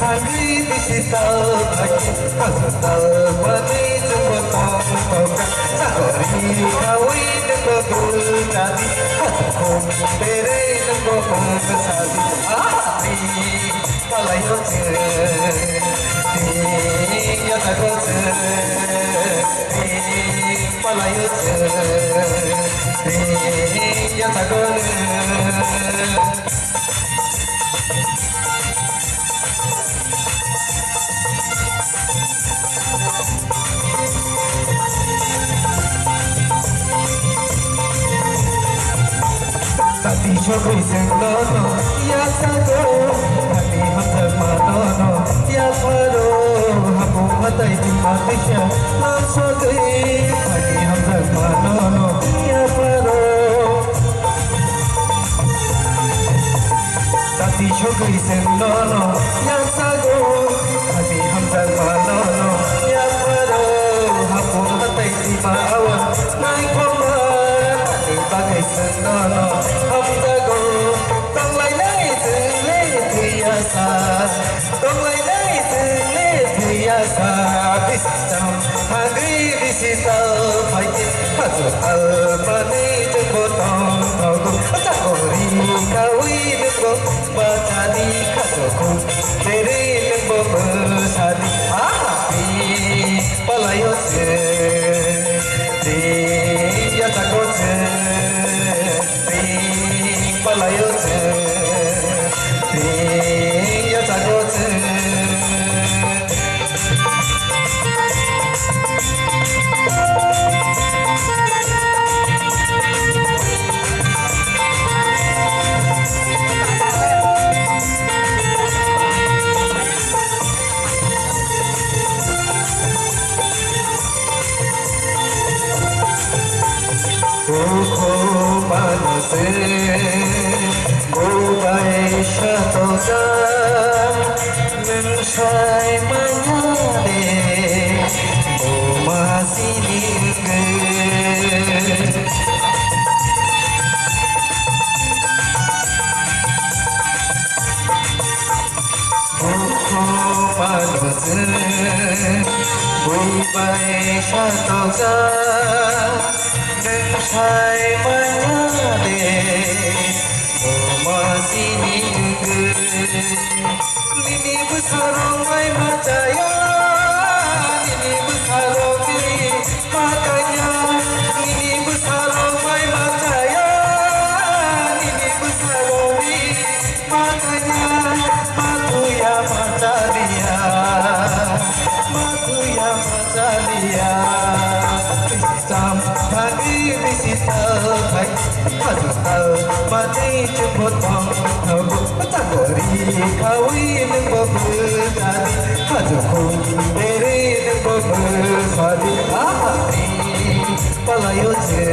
Hangri bisita lagi Hazata mani jemputong toka Sakori kawi nembo berkadi Hatukum tere nembo bersadi Ahari palayo ce Tiya tago ce Palayo ce Tiya tago Tadi chokri sendono ya sago Tadi hamzak manono ya paro Hapu matai di matisha nam sogri Tadi hamzak manono ya paro Tadi chokri sendono ya sago Tadi hamzak manono ya paro Hapu matai di mawa naik koma Tadi bagai sendono Don't lay Bisam Hangri bisita Pagi Hazut al-mani jemputong togo Sakori kawi nembo Batani kasoku Deri nembo bersadi Ahapi palayo ce Dia tako ce Palayo ce Dia tako ce Manase, Bobai Shatoza, Menshai Mayade, Omasininge. Manase, Bobai Shatoza. Menshai mayade Omasininge Nini besarong mai macaya Nini besarong diri makanya Nini besarong mai macaya Nini besarong diri makanya Matu ya macalia Matu ya macalia Bisam Hangri bisita Pagi Hazut al-mani jemputong togo Sakori kawi nembo berkadi Hazukum deri nembo bersadi Ahari palayo ce